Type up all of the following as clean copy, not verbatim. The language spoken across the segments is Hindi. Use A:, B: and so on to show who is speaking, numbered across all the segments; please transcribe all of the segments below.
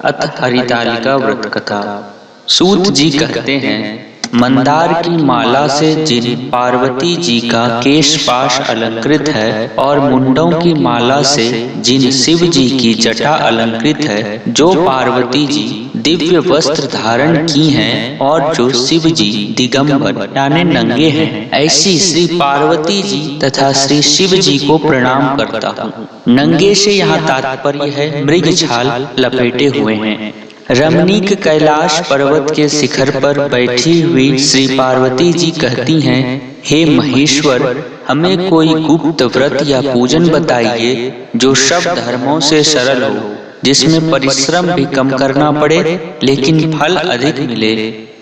A: अथ हरितालिका व्रत कथा। सूत जी कहते हैं, मंदार की माला से जिन पार्वती जी का केशपाश अलंकृत है और मुंडों की माला से जिन शिव जी की जटा अलंकृत है, जो पार्वती जी दिव्य वस्त्र धारण की हैं और जो शिव जी दिगंबर यानी नंगे हैं, ऐसी श्री पार्वती जी तथा श्री शिव जी को प्रणाम करता हूँ। नंगे से यहाँ तात्पर्य है मृग छाल लपेटे हुए हैं। रमणीक कैलाश पर्वत के शिखर पर बैठी हुई श्री पार्वती जी कहती हैं, हे महेश्वर, हमें कोई गुप्त व्रत या पूजन बताइए जो सब धर्मों से सरल हो, जिसमें परिश्रम भी कम करना पड़े लेकिन फल अधिक मिले।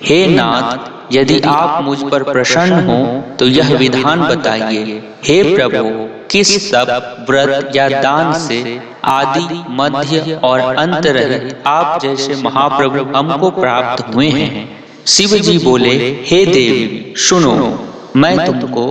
A: हे नाथ, यदि आप मुझ पर प्रसन्न हो तो यह विधान बताइए। हे प्रभु, किस तप, व्रत या दान से आदि, मध्य और अंत रहित आप जैसे महाप्रभु हमको प्राप्त हुए हैं? शिव जी बोले, हे देवी सुनो, मैं तुमको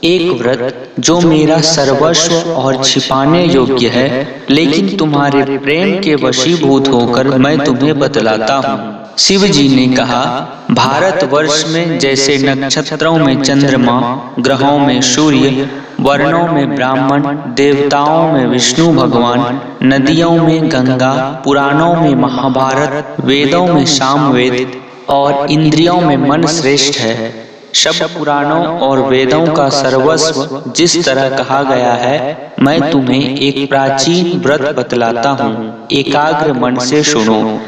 A: एक व्रत जो मेरा सर्वस्व और छिपाने योग्य है, लेकिन तुम्हारे प्रेम के वशीभूत होकर मैं तुम्हें बतलाता हूँ। शिव जी ने कहा, भारतवर्ष में जैसे नक्षत्रों में चंद्रमा, ग्रहों में सूर्य, वर्णों में ब्राह्मण, देवताओं में विष्णु भगवान, नदियों में गंगा, पुराणों में महाभारत, वेदों में सामवेद और इंद्रियों में मन श्रेष्ठ है, सब पुराणों और वेदों का सर्वस्व जिस तरह कहा गया है, मैं तुम्हें एक प्राचीन व्रत बतलाता हूँ। एकाग्र मन से सुनो।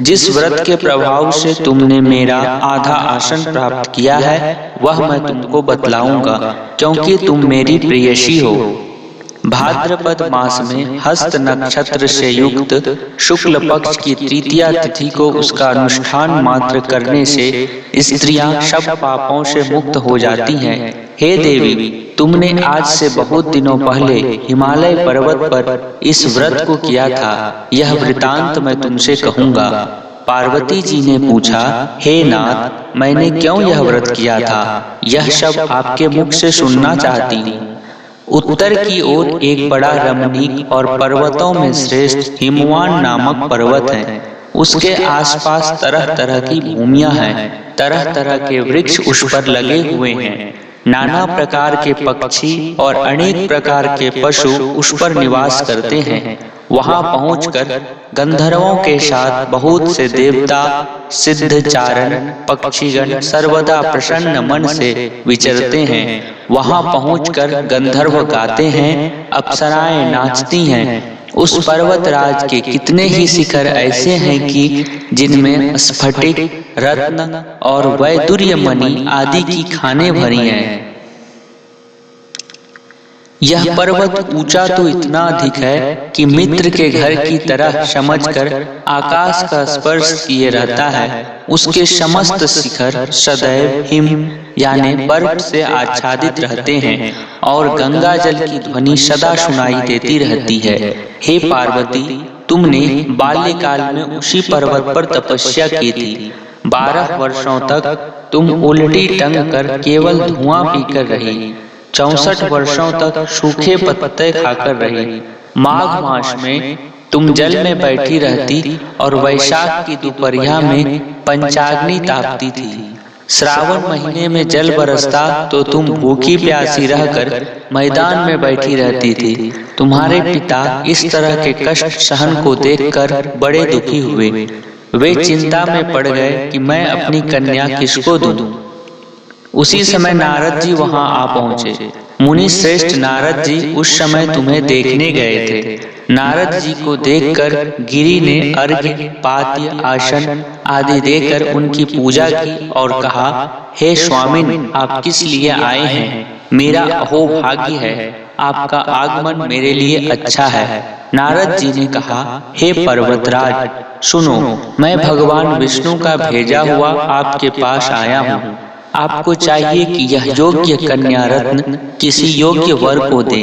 A: जिस व्रत के प्रभाव से तुमने मेरा आधा आसन प्राप्त किया है, वह मैं तुमको बतलाऊंगा, क्योंकि तुम मेरी प्रेयसी हो। भाद्रपद मास में हस्त नक्षत्र से युक्त शुक्ल पक्ष की तृतीया तिथि को उसका अनुष्ठान मात्र करने से स्त्रियां सब पापों से मुक्त हो जाती हैं। हे देवी, तुमने आज से बहुत दिनों पहले हिमालय पर्वत पर इस व्रत को किया था, यह वृतांत मैं तुमसे कहूँगा। पार्वती जी ने पूछा, हे नाथ, मैंने क्यों यह व्रत किया था? यह सब आपके मुख से सुनना चाहती हूँ। उत्तर की ओर एक बड़ा रमणीक और पर्वतों में श्रेष्ठ हिमवान नामक पर्वत है। उसके आसपास तरह तरह की भूमियां हैं, तरह तरह के वृक्ष उस पर लगे हुए हैं, नाना प्रकार के पक्षी और अनेक प्रकार के पशु उस पर निवास करते हैं। वहां पहुंचकर गंधर्वों के साथ बहुत से देवता, सिद्धचारण, पक्षीगण सर्वदा प्रसन्न मन से विचरते हैं। वहां पहुंचकर गंधर्व गाते हैं, अप्सराएं नाचती हैं। उस पर्वतराज के कितने ही शिखर ऐसे हैं कि जिनमें स्फटिक, रत्न और वैदुर्य मणि आदि की खानें भरी हैं। यह पर्वत ऊंचा तो इतना अधिक है कि मित्र के घर की तरह समझकर आकाश का स्पर्श किए रहता है। उसके समस्त शिखर सदैव हिम यानी बर्फ से आच्छादित रहते हैं और गंगा जल की ध्वनि सदा सुनाई देती रहती है। हे पार्वती, तुमने बाल्यकाल में उसी पर्वत पर तपस्या की थी। 12 वर्षों तक तुम उल्टी टंग कर केवल धुआं पीकर रही। 64 वर्षों तक सूखे पत्ते खाकर रही। माघ मास में तुम जल में बैठी रहती और वैशाख की दोपहरिया में पंचाग्नि तापती थी। श्रावण महीने में जल बरसता तो तुम भूखी प्यासी रहकर मैदान में बैठी रहती थी। तुम्हारे पिता इस तरह के कष्ट सहन को देखकर बड़े दुखी हुए। वे चिंता में पड़ गए कि मैं अपनी कन्या किसको दूं। उसी समय नारद जी वहां आ पहुंचे। मुनि श्रेष्ठ नारद जी उस समय तुम्हें देखने गए थे। नारद जी को देखकर गिरि ने अर्घ्य, पाद्य, आसन आदि देकर उनकी पूजा की और कहा, हे स्वामिन, आप किस लिए आए हैं? मेरा अहोभाग्य है, आपका आगमन मेरे लिए अच्छा है। नारद जी ने कहा, हे पर्वतराज सुनो, मैं भगवान विष्णु का भेजा हुआ आपके पास आया हूँ। आपको चाहिए कि यह योग्य कन्या रत्न किसी योग्य वर को दे।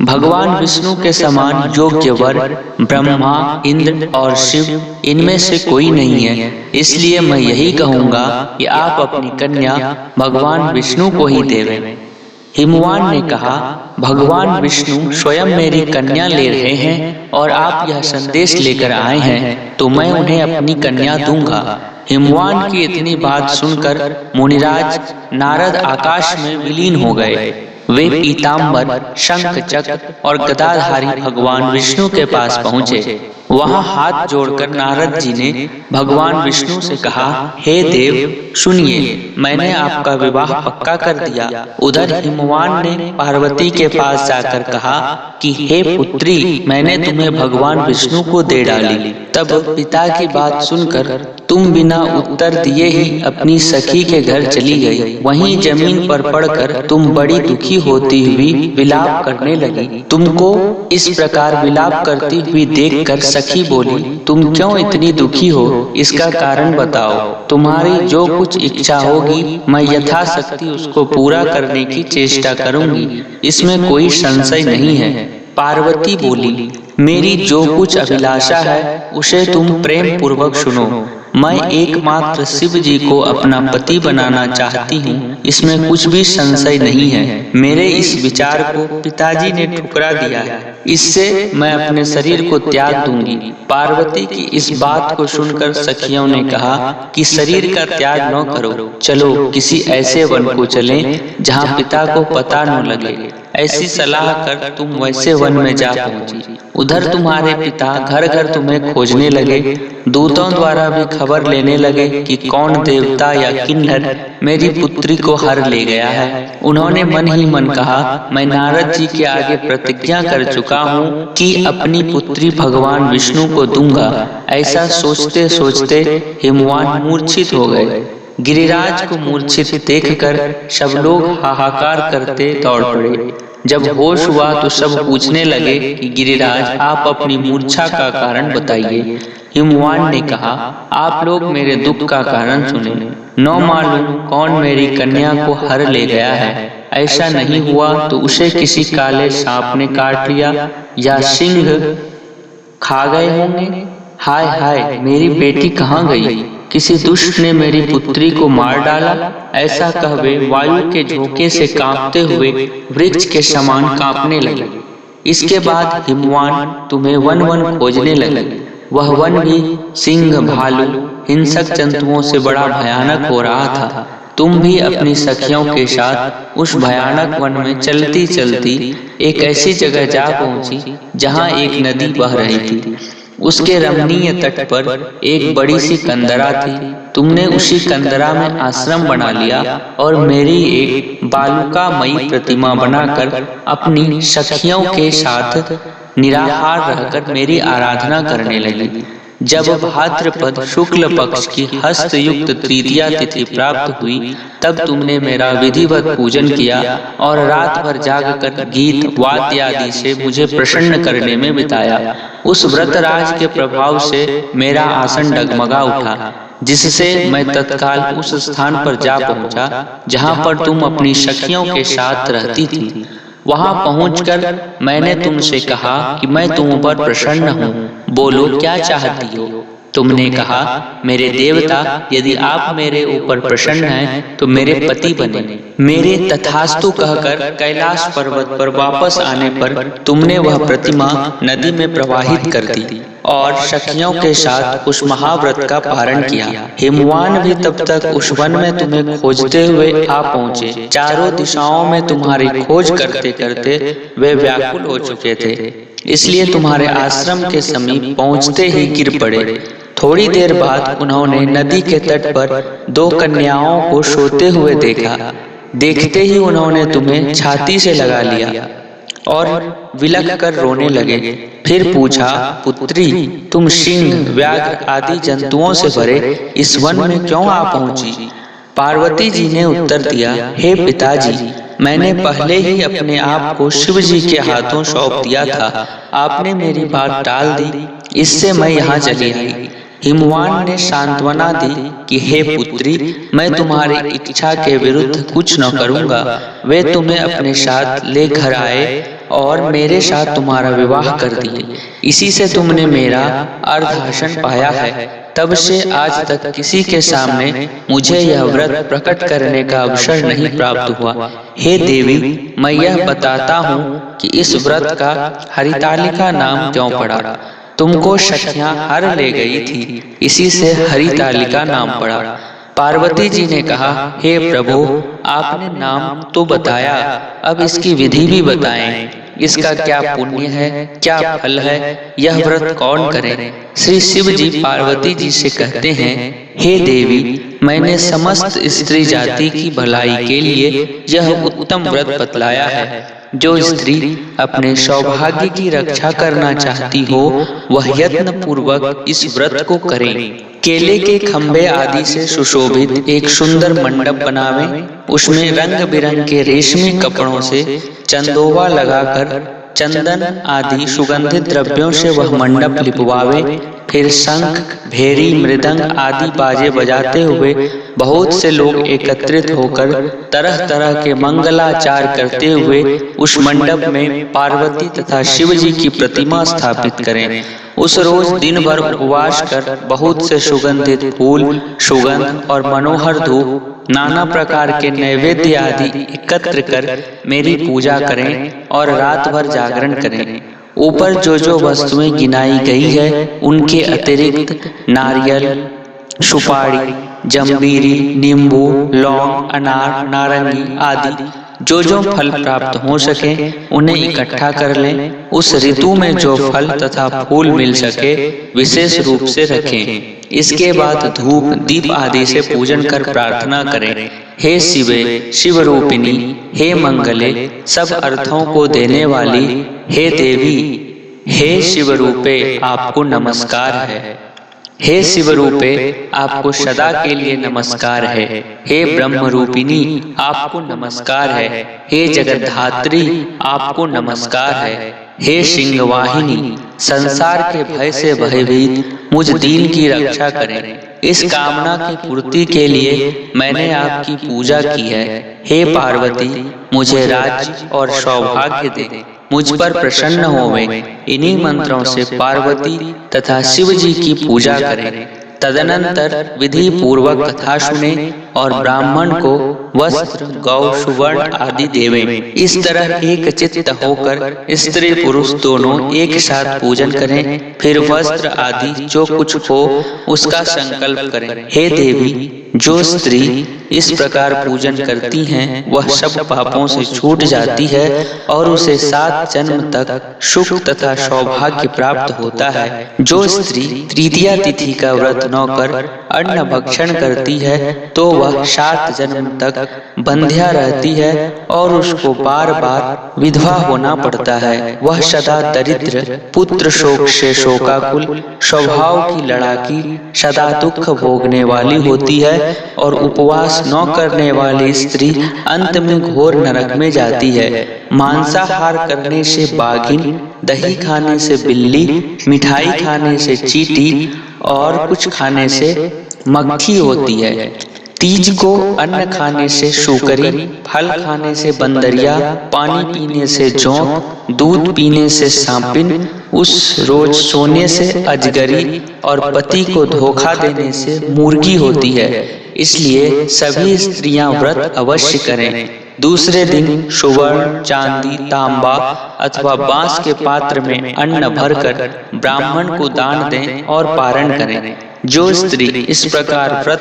A: भगवान विष्णु के समान योग्य वर ब्रह्मा, इंद्र और शिव इनमें से कोई नहीं है। इसलिए मैं यही कहूँगा कि आप अपनी कन्या भगवान विष्णु को ही देवें। हिमवान ने कहा, भगवान विष्णु स्वयं मेरी कन्या ले रहे हैं और आप यह संदेश लेकर आए हैं तो मैं उन्हें अपनी कन्या दूंगा। हिमवान की इतनी बात सुनकर मुनिराज नारद आकाश में विलीन हो गए। वे पीतांबर, शंख चक्र और गदाधारी भगवान विष्णु के पास पहुंचे। वहां हाथ जोड़कर नारद जी ने भगवान विष्णु से कहा, हे देव सुनिए, मैंने आपका विवाह पक्का कर दिया। उधर हिमवान ने पार्वती के पास जाकर कहा कि हे पुत्री, मैंने तुम्हें भगवान विष्णु को दे डाली। तब पिता की बात सुनकर तुम बिना उत्तर दिए ही अपनी सखी के घर चली गई। वहीं जमीन पर पड़कर तुम बड़ी दुखी होती हुई विलाप करने लगी। तुमको इस प्रकार विलाप करती हुई देखकर सखी बोली, तुम क्यों इतनी दुखी हो, इसका कारण बताओ। तुम्हारी जो कुछ इच्छा होगी मैं यथाशक्ति उसको पूरा करने की चेष्टा करूंगी, इसमें कोई संशय नहीं है। पार्वती बोली, मेरी जो कुछ अभिलाषा है उसे तुम प्रेम पूर्वक सुनो। मैं एकमात्र शिव जी को अपना पति बनाना चाहती हूँ, इसमें कुछ भी संशय नहीं है। मेरे इस विचार को पिताजी ने ठुकरा दिया है, इससे मैं अपने शरीर को त्याग दूंगी। पार्वती की इस बात को सुनकर सखियों ने कहा कि शरीर का त्याग न करो, चलो किसी ऐसे वन को चलें जहाँ पिता को पता न लगे। ऐसी सलाह कर तुम वैसे वन में जा पहुंची। उधर तुम्हारे पिता घर घर तुम्हें खोजने लगे। दूतों द्वारा भी खबर लेने लगे कि कौन देवता या किन्नर मेरी पुत्री को हर ले गया है। उन्होंने मन ही मन कहा, मैं नारद जी के आगे प्रतिज्ञा कर चुका हूँ कि अपनी पुत्री भगवान विष्णु को दूंगा। ऐसा सोचते सोचते हिमवान मूर्छित हो गए। गिरिराज को मूर्छित देखकर सब लोग हाहाकार करते दौड़ पड़े। जब होश हुआ तो सब पूछने लगे कि गिरिराज, आप अपनी मूर्छा का कारण बताइए। हिमवान ने कहा, आप लोग मेरे दुख का कारण सुने। न मालूम कौन मेरी कन्या को हर ले गया है। ऐसा नहीं हुआ तो उसे किसी काले सांप ने काट लिया या सिंह खा गए होंगे। हाय हाय, मेरी बेटी कहाँ गई? किसी दुष्ट ने मेरी पुत्री को मार डाला। ऐसा कह वे वायु के झोंके से कांपते हुए वृक्ष के समान कांपने लगे। इसके बाद हिमवान तुम्हें वन वन खोजने लगे। वह वन भी सिंह, भालू, हिंसक जंतुओं से बड़ा भयानक हो रहा था। तुम भी अपनी सखियों के साथ उस भयानक वन में चलती चलती एक ऐसी जगह जा पहुंची जहां एक नदी बह रही थी। उसके रमणीय तट पर एक बड़ी सी कंदरा थी। तुमने उसी कंदरा में आश्रम बना लिया और मेरी एक बालुकामयी प्रतिमा बनाकर अपनी सखियों के साथ निराहार रहकर मेरी आराधना करने लगी। जब भाद्रपद शुक्ल पक्ष की हस्तयुक्त तृतीया तिथि प्राप्त हुई तब तुमने मेरा विधिवत पूजन किया और रात भर जागकर गीत वाद्य आदि से मुझे प्रसन्न करने में बिताया। उस व्रतराज के प्रभाव से मेरा आसन डगमगा उठा, जिससे मैं तत्काल उस स्थान पर जा पहुंचा जहां पर तुम अपनी सखियों के साथ रहती थी। वहां पहुंचकर मैंने तुमसे कहा कि मैं तुम पर प्रसन्न हूँ, बोलो क्या चाहती हो। तुमने कहा, मेरे देवता, यदि आप मेरे ऊपर प्रसन्न हैं तो मेरे पति बने। मेरे तथास्तु कहकर कैलाश पर्वत पर वापस आने पर तुमने वह प्रतिमा नदी में प्रवाहित कर दी और सखियों के साथ उस महाव्रत का पारण किया। हिमवान भी तब तक उस वन में तुम्हें खोजते हुए आ पहुंचे। चारों दिशाओं में तुम्हारी खोज करते करते वे व्याकुल हो चुके थे, इसलिए तुम्हारे आश्रम के समीप पहुंचते ही गिर पड़े। थोड़ी देर बाद उन्होंने नदी के तट पर दो कन्याओं को सोते हुए देखा। देखते ही उन्होंने तुम्हें छाती से लगा लिया और विलख कर रोने लगे। फिर पूछा, पुत्री, तुम सिंह, व्याघ्र आदि जंतुओं से भरे इस वन में क्यों आ पहुंची? पार्वती जी ने उत्तर दिया, हे पिताजी, मैंने पहले ही अपने आप को शिव जी के हाथों सौंप दिया था। आपने मेरी बात टाल दी, इससे मैं यहाँ चली आई। हिमवान ने सांत्वना दी कि हे पुत्री, मैं तुम्हारी इच्छा के विरुद्ध कुछ न करूंगा। वे तुम्हें अपने साथ ले घर आए और मेरे साथ तुम्हारा विवाह कर दिए। इसी से तुमने मेरा अर्धासन पाया है। तब से आज तक किसी के सामने मुझे यह व्रत प्रकट करने का अवसर नहीं प्राप्त हुआ। हे देवी, मैं यह बताता हूँ कि इस व्रत का हरितालिका नाम क्यों पड़ा। तुमको सखियां हर ले गई थी, इसी से हरितालिका नाम पड़ा। पार्वती जी ने कहा, हे प्रभु, आपने नाम तो बताया, अब इसकी विधि भी बताएं। इसका क्या पुण्य है, क्या फल है, यह व्रत कौन करे। श्री शिव जी पार्वती जी से कहते हैं, हे देवी, मैंने समस्त स्त्री जाति की भलाई के लिए यह उत्तम व्रत बतलाया है। जो स्त्री अपने सौभाग्य की रक्षा करना चाहती हो, वह यत्न पूर्वक इस व्रत को करे। केले के खंभे आदि से सुशोभित एक सुंदर मंडप बनावे, उसमें रंग बिरंग के रेशमी कपड़ों से चंदोवा लगाकर चंदन आदि सुगंधित द्रव्यों से वह मंडप लिपवावे। फिर शंख, भेरी, मृदंग आदि बाजे बजाते हुए बहुत से लोग एकत्रित होकर तरह तरह के मंगलाचार करते हुए उस मंडप में पार्वती तथा शिव जी की प्रतिमा स्थापित करें। उस रोज दिन भर उपवास कर बहुत से सुगंधित फूल, सुगंध और मनोहर धूप, नाना प्रकार के नैवेद्य आदि एकत्र कर मेरी पूजा करें और रात भर जागरण करें। ऊपर जो जो वस्तुएं गिनाई गई है, उनके अतिरिक्त नारियल, सुपारी, जंबीरी, नींबू, लौंग, अनार, नारंगी आदि जो जो फल प्राप्त हो सके उन्हें इकट्ठा कर लें। उस ऋतु में जो फल तथा फूल मिल सके विशेष रूप से रखें। इसके बाद धूप, दीप आदि से पूजन कर प्रार्थना करें, हे शिवे, शिव रूपिणी, हे मंगले, सब अर्थों को देने वाली, हे देवी, हे शिव रूपे, आपको नमस्कार है। हे शिव रूपे, आपको सदा के लिए नमस्कार है। हे ब्रह्म रूपिणी, आपको नमस्कार है। हे जगद्धात्री, आपको नमस्कार है। हे सिंहवाहिनी, संसार के भय से भयभीत मुझ दीन की रक्षा करें। इस कामना की पूर्ति के लिए मैंने आपकी पूजा की है। हे पार्वती, मुझे राज्य और सौभाग्य दे, मुझ पर प्रसन्न होवे। इन्हीं मंत्रों से पार्वती तथा शिव जी की पूजा करें। तदनंतर विधि पूर्वक कथा सुने और ब्राह्मण को वस्त्र, गौ, सुवर्ण आदि देवें। इस तरह एक चित्त होकर स्त्री पुरुष दोनों एक साथ पूजन करें। फिर वस्त्र आदि जो कुछ हो उसका संकल्प करें। हे देवी, जो स्त्री इस प्रकार पूजन करती हैं, वह सब पापों से छूट जाती है और उसे 7 जन्म तक सुख तथा सौभाग्य प्राप्त होता है। जो स्त्री तृतीया तिथि का व्रत न कर अन्न भक्षण करती है, तो वह 7 जन्म तक बंध्या रहती है और उसको बार बार विधवा होना पड़ता है। वह सदा दरिद्र, पुत्र शोक से शोकाकुल, स्वभाव की लड़ाकी, सदा दुख भोगने वाली होती है और उपवास न करने वाली स्त्री अंत में घोर नरक में जाती है। मांसाहार करने से बाघिन, दही खाने से बिल्ली, मिठाई खाने से चींटी और कुछ खाने से मक्खी होती है। तीज को अन्न खाने से शूकरी, फल खाने से बंदरिया, पानी पीने से जोंक, दूध पीने से सांपिन, उस रोज सोने से अजगरी और पति को धोखा देने से मुर्गी होती है। इसलिए सभी स्त्रियां व्रत अवश्य करें। दूसरे दिन सुवर्ण, चांदी, तांबा अथवा बांस के पात्र में अन्न भरकर ब्राह्मण को दान दें और पारण करें। जो स्त्री इस प्रकार व्रत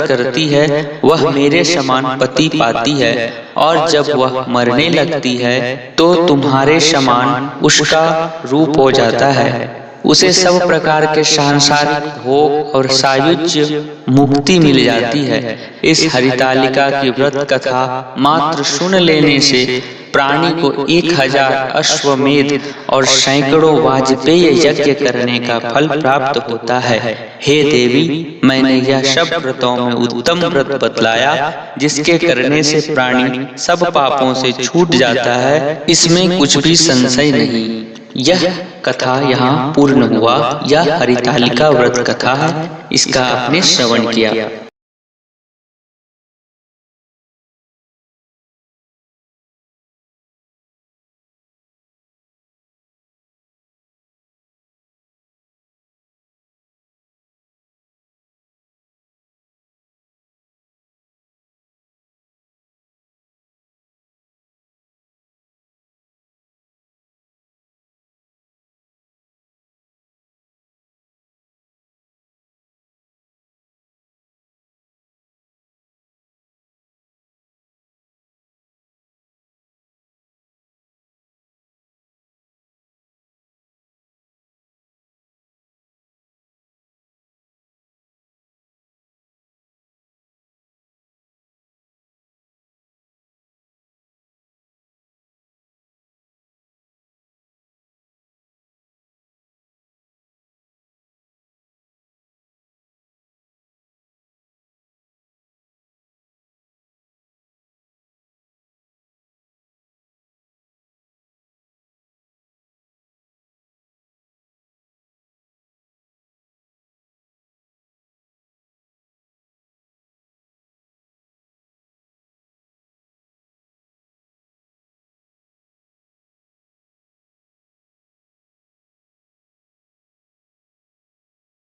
A: करती है वह मेरे समान पति पाती है और जब वह मरने लगती है तो तुम्हारे समान उसका रूप हो जाता है। उसे सब प्रकार के सांसारिक भोग और सायुज्य मुक्ति मिल जाती है। इस हरितालिका की व्रत कथा मात्र सुन लेने से प्राणी को 1000 अश्वमेध और सैकड़ों वाजपेय यज्ञ करने का फल प्राप्त होता है। हे देवी, मैंने यह सब व्रतों में उत्तम व्रत बतलाया जिसके करने से प्राणी सब पापों से छूट जाता है, इसमें कुछ भी संशय नहीं। यह कथा यहाँ पूर्ण हुआ। यह हरितालिका व्रत कथा है। इसका आपने श्रवण किया।